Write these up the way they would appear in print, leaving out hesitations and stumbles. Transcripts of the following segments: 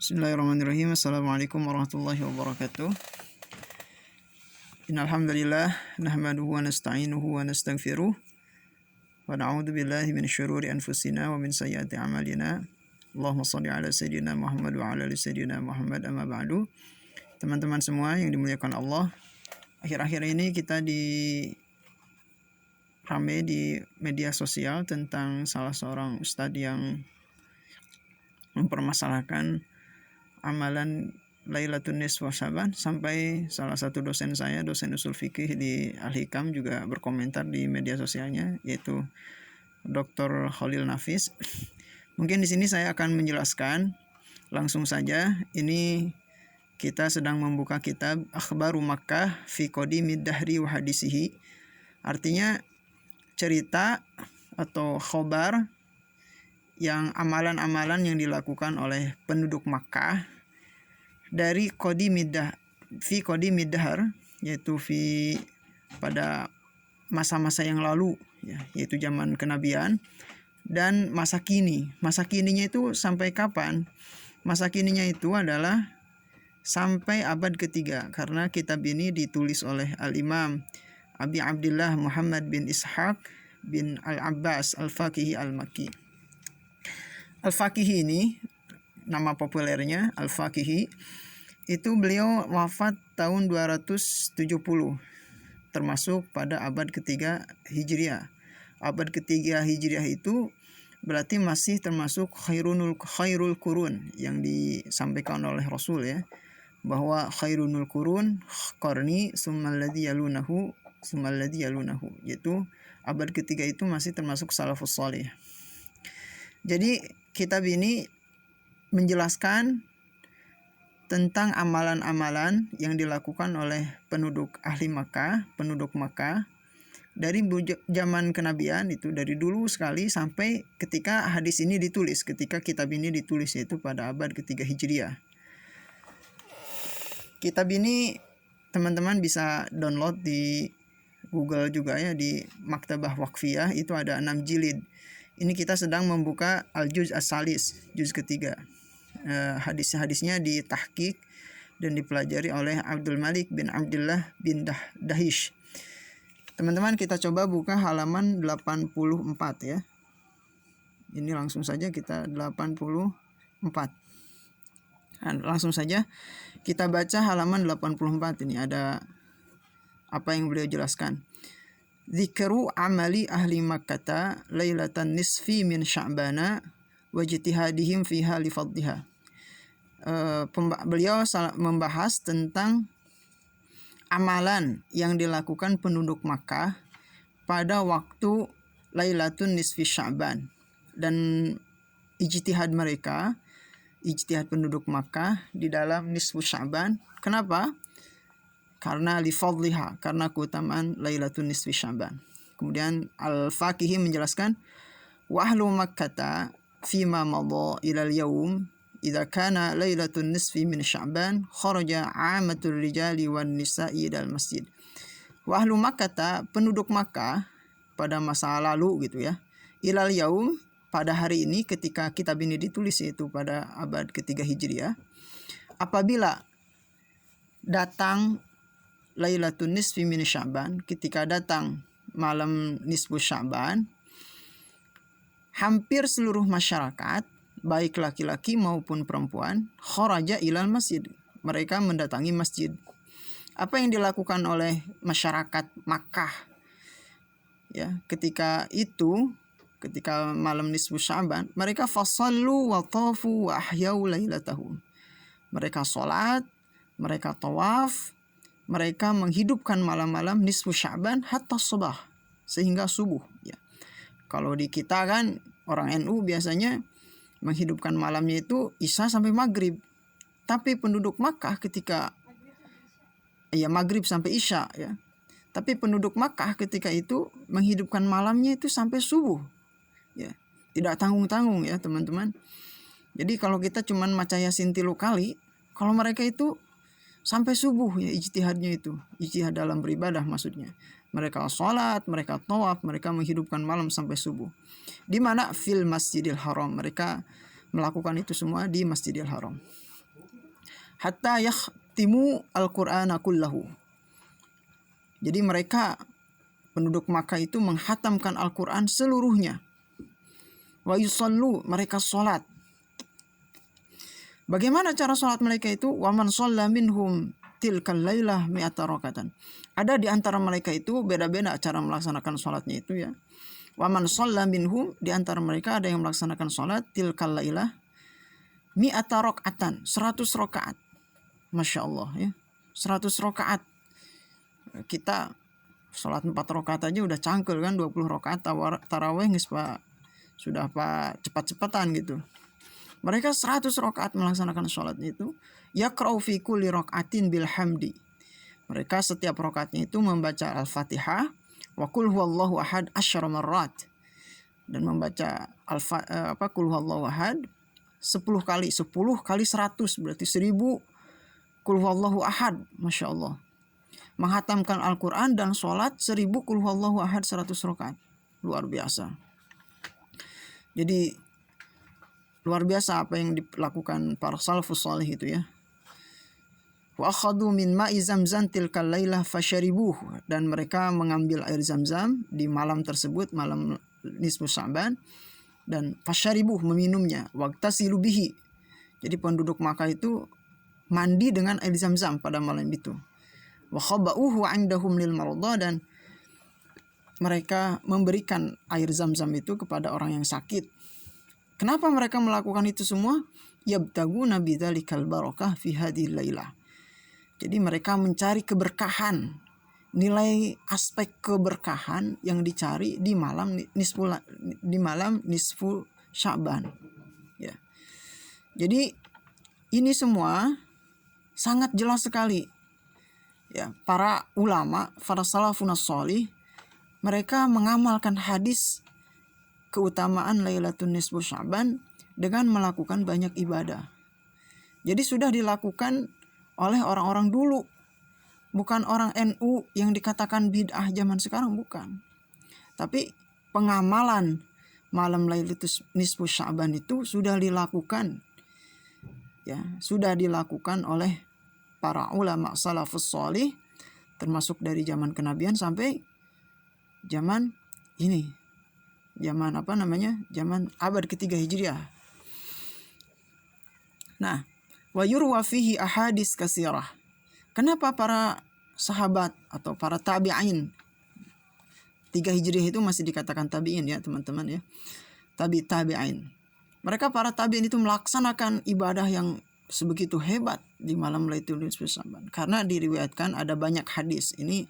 Bismillahirrahmanirrahim. Assalamualaikum warahmatullahi wabarakatuh. Innal hamdalillah nahmaduhu wa nasta'inuhu wa nastaghfiruh wa na'udzu billahi min syururi anfusina wa min sayyiati a'malina. Allahumma shalli ala sayyidina Muhammad wa ala ali sayyidina Muhammad, amma ba'du. Teman-teman semua yang dimuliakan Allah, akhir-akhir ini kita rame di media sosial tentang salah seorang ustadz yang mempermasalahkan amalan Lailatul Nisfu Sya'ban, sampai salah satu dosen saya, dosen usul fikih di Al-Hikam, juga berkomentar di media sosialnya, yaitu Dr. Khalil Nafis. Mungkin di sini saya akan menjelaskan langsung saja. Ini kita sedang membuka kitab Akhbaru Makkah fi Qadimid Dahri wa Hadisihi. Artinya cerita atau khobar yang amalan-amalan yang dilakukan oleh penduduk Makkah dari fi Qadimid Dahr, yaitu pada masa-masa yang lalu, ya, yaitu zaman kenabian, dan masa kini. Masa kininya itu sampai kapan? Masa kininya itu adalah sampai abad ketiga, karena kitab ini ditulis oleh Al-Imam Abi Abdullah Muhammad bin Ishaq bin Al-Abbas Al-Faqihi Al-Makki. Al-Faqihi ini nama populernya Al-Faqihi, itu beliau wafat tahun 270, termasuk pada abad ketiga Hijriah. Abad ketiga Hijriah itu berarti masih termasuk khairul kurun yang disampaikan oleh Rasul, ya, bahwa khairunul kurun qarni summal ladzi yalunahu summal ladzi yalunahu, yaitu abad ketiga itu masih termasuk salafus salih. Jadi kitab ini menjelaskan tentang amalan-amalan yang dilakukan oleh penduduk ahli Makkah, penduduk Makkah dari zaman kenabian, itu dari dulu sekali sampai ketika hadis ini ditulis, ketika kitab ini ditulis, yaitu pada abad ketiga Hijriah. Kitab ini teman-teman bisa download di Google juga, ya, di Maktabah Waqfiyah, itu ada 6 jilid. Ini kita sedang membuka Al-Juz As-Salis, juz ketiga. Hadis-hadisnya ditahqiq dan dipelajari oleh Abdul Malik bin Abdullah bin Dahish. Teman-teman, kita coba buka halaman 84, ya. Ini langsung saja kita 84. Nah, langsung saja kita baca halaman 84. Ini ada apa yang beliau jelaskan. Dzikru amali ahli Makkah lailatan nisfi min Sya'bana wa ijtihadihim fiha li fadliha. Beliau membahas tentang amalan yang dilakukan penduduk Makkah pada waktu Lailatul Nisfi Sya'ban, dan ijtihad mereka, ijtihad penduduk Makkah di dalam nisfu Sya'ban. Kenapa? Karena li fadliha, karena keutamaan Lailatul Nisfi Sya'ban. Kemudian Al-Faqihi menjelaskan, wa ahlu Makkah fima madha ila al-yawm idza kana Lailatul Nisfi min Sya'ban kharaja 'amatul rijali wan nisa'i ilal masjid. Wa ahlu Makkah, penduduk Makkah pada masa lalu, gitu, ya, ilal yaum, pada hari ini ketika kitab ini ditulis, yaitu pada abad ketiga Hijriah, apabila datang Lailatul Nisfi min Sya'ban, ketika datang malam nisfu Sya'ban, hampir seluruh masyarakat, baik laki-laki maupun perempuan, kharaja ilal masjid, mereka mendatangi masjid. Apa yang dilakukan oleh masyarakat Makkah, ya, ketika itu, ketika malam nisfu Sya'ban, mereka fasallu wa tafu wa ahyau lailatahum. Mereka sholat, mereka tawaf, mereka menghidupkan malam-malam nisfu Sya'ban hatta subah, sehingga subuh, ya. Kalau di kita kan orang NU biasanya menghidupkan malamnya itu Isya sampai Maghrib. Tapi penduduk Makkah ketika, ya, Maghrib sampai Isya, ya. Tapi penduduk Makkah ketika itu menghidupkan malamnya itu sampai subuh, ya. Tidak tanggung-tanggung, ya, teman-teman. Jadi kalau kita cuman maca Yasin 3 kali, kalau mereka itu sampai subuh, ya, ijtihadnya itu, ijtihad dalam beribadah maksudnya. Mereka sholat, mereka tawaf, mereka menghidupkan malam sampai subuh. Di mana? Fil Masjidil Haram. Mereka melakukan itu semua di Masjidil Haram. hatta yakhtimu al-Qur'ana kullahu. Jadi mereka penduduk Makkah itu menghatamkan Al-Qur'an seluruhnya. Wa yusallu, mereka salat. Bagaimana cara salat mereka itu? Wa man shalla minhum tilkal lailah mi'ata rakatan. Ada di antara mereka itu beda-beda cara melaksanakan salatnya itu ya. Wa man shalla minhum, di antara mereka ada yang melaksanakan salat tilkal lailah mi'ata rakatan, 100 rakaat. Masya Allah ya. 100 rakaat. Kita salat 4 rakaat aja udah cangkel kan, 20 rakaat tarawih sudah cepat-cepatan gitu. Mereka 100 rakaat melaksanakan salat itu. Yaqra'u fi kulli raka'atin bil hamdi. Mereka setiap rakaatnya itu membaca Al-Fatihah wa qul huwallahu ahad 10 marrat, dan membaca qul huwallahu ahad 10 kali 100 berarti 1000 qul huwallahu ahad. Masya Allah. Menghatamkan Al-Quran dan sholat 1000 qul huwallahu ahad 100 rakaat. Luar biasa. Jadi luar biasa apa yang dilakukan para salafus salih itu ya. Wa akhadhu min ma'i zamzam tilkal lailah fasharibuh, dan mereka mengambil air Zamzam di malam tersebut, malam nisfu Sya'ban, dan fasharibuh, meminumnya, waqtasilu bihi. Jadi penduduk Makkah itu mandi dengan air Zamzam pada malam itu. Wa khaba'uhu 'indahum lil marudha, dan mereka memberikan air Zamzam itu kepada orang yang sakit. Kenapa mereka melakukan itu semua? Yabtaguna bidzalikal barakah fi hadhil lailah. Jadi mereka mencari keberkahan, nilai aspek keberkahan yang dicari di malam nisfu Sya'ban. Ya. Jadi ini semua sangat jelas sekali. Ya, para ulama, para salafun shalih, mereka mengamalkan hadis keutamaan Lailatul Nisfu Sya'ban dengan melakukan banyak ibadah. Jadi sudah dilakukan oleh orang-orang dulu, bukan orang NU yang dikatakan bid'ah zaman sekarang, bukan. Tapi pengamalan malam Lailatul Nisfu Sya'ban itu sudah dilakukan, ya, sudah dilakukan oleh para ulama salafus shalih, termasuk dari zaman kenabian sampai zaman ini, zaman zaman abad ketiga Hijriah. Nah, wa yurwa fihi ahadits katsirah. Kenapa para sahabat atau para tabi'in, 3 Hijriah itu masih dikatakan tabi'in ya teman-teman ya, tabi'in. Mereka para tabi'in itu melaksanakan ibadah yang sebegitu hebat di malam Lailatul Nisfu Sya'ban, karena diriwayatkan ada banyak hadis. Ini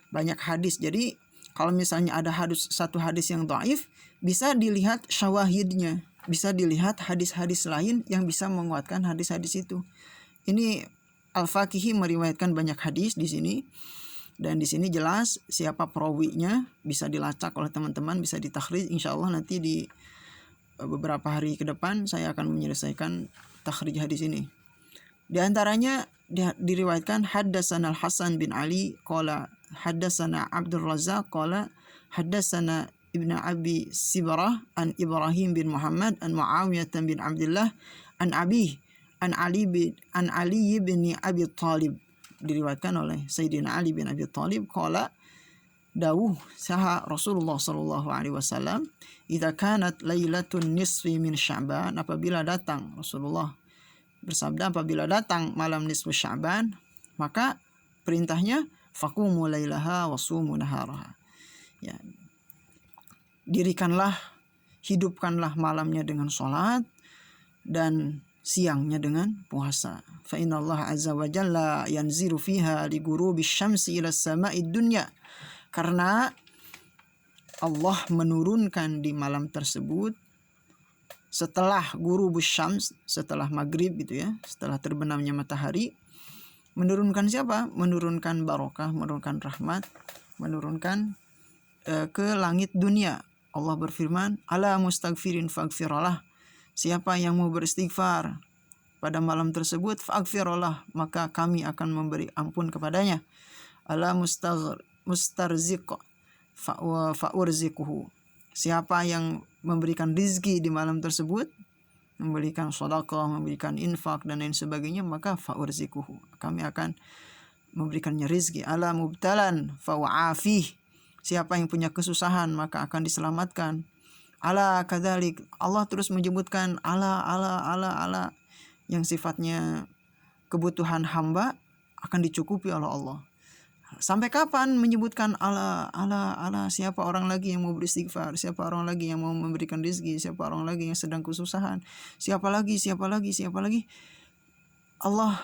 banyak hadis. Jadi kalau misalnya ada satu hadis yang dhaif, bisa dilihat syawahidnya, bisa dilihat hadis-hadis lain yang bisa menguatkan hadis-hadis itu. Ini Al-Faqihi meriwayatkan banyak hadis di sini, dan di sini jelas siapa perawinya, bisa dilacak oleh teman-teman, bisa ditakhrij. Insyaallah nanti di beberapa hari ke depan saya akan menyelesaikan takhrij hadis ini. Di antaranya diriwayatkan haddatsana Al-Hasan bin Ali qala haddatsana Abdul Razzaq qala haddatsana Ibnu Abi Sibrah an Ibrahim bin Muhammad an Muawiyah bin Abdullah an Ali bin Abi Thalib. Diriwayatkan oleh Sayyidina Ali bin Abi Thalib qala dawuh saha Rasulullah sallallahu alaihi wasallam, idza kanat lailatun nisfi min Sya'ban, apabila datang, Rasulullah bersabda, apabila datang malam nisfu Sya'ban, maka perintahnya faqumu lailaha wasumu naharaha. Ya, dirikanlah, hidupkanlah malamnya dengan salat dan siangnya dengan puasa. Fa innallaha azza wa jalla yanziru fiha li ghurubi syamsi ila sama'id dunya. Karena Allah menurunkan di malam tersebut setelah ghurubus syams, setelah maghrib gitu ya, setelah terbenamnya matahari, menurunkan siapa? Menurunkan barokah, menurunkan rahmat, menurunkan ke langit dunia. Allah berfirman, ala mustaghfirin faghfirallah. Siapa yang mau beristighfar pada malam tersebut, faghfirallah, maka kami akan memberi ampun kepadanya. Ala mustarziq fa'urziquhu. Siapa yang memberikan rizki di malam tersebut, memberikan sedekah, memberikan infak dan lain sebagainya, maka fa'urzikuhu, kami akan memberikannya rizki. Ala mubtalan fa'afih, siapa yang punya kesusahan maka akan diselamatkan. Ala kadzalik, Allah terus menyebutkan ala yang sifatnya kebutuhan hamba akan dicukupi oleh Allah. Sampai kapan menyebutkan ala? Siapa orang lagi yang mau beristighfar? Siapa orang lagi yang mau memberikan rezeki? Siapa orang lagi yang sedang kesusahan? Siapa lagi? Allah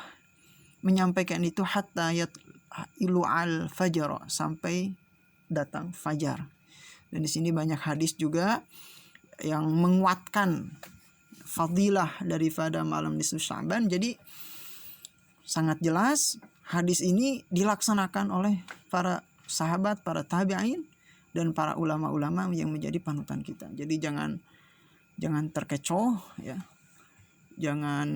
menyampaikan itu hatta ilu al fajar, sampai datang fajar. Dan di sini banyak hadis juga yang menguatkan fadilah daripada malam nisfu Sya'ban. Jadi sangat jelas hadis ini dilaksanakan oleh para sahabat, para tabi'in, dan para ulama-ulama yang menjadi panutan kita. Jadi jangan terkecoh ya. Jangan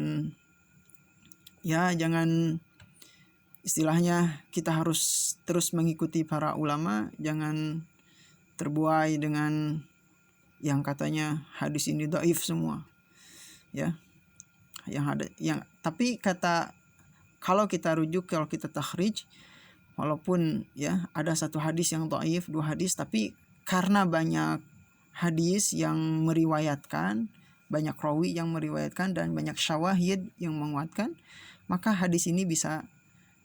istilahnya kita harus terus mengikuti para ulama, jangan terbuai dengan yang katanya hadis ini dhaif semua. Ya. Tapi kalau kita rujuk, kalau kita takhrij, walaupun ya ada satu hadis yang dhaif, dua hadis, tapi karena banyak hadis yang meriwayatkan, banyak rawi yang meriwayatkan, dan banyak syawahid yang menguatkan, maka hadis ini bisa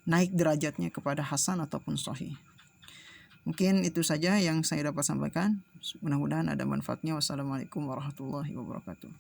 naik derajatnya kepada hasan ataupun sahih. Mungkin itu saja yang saya dapat sampaikan. Mudah-mudahan ada manfaatnya. Wassalamualaikum warahmatullahi wabarakatuh.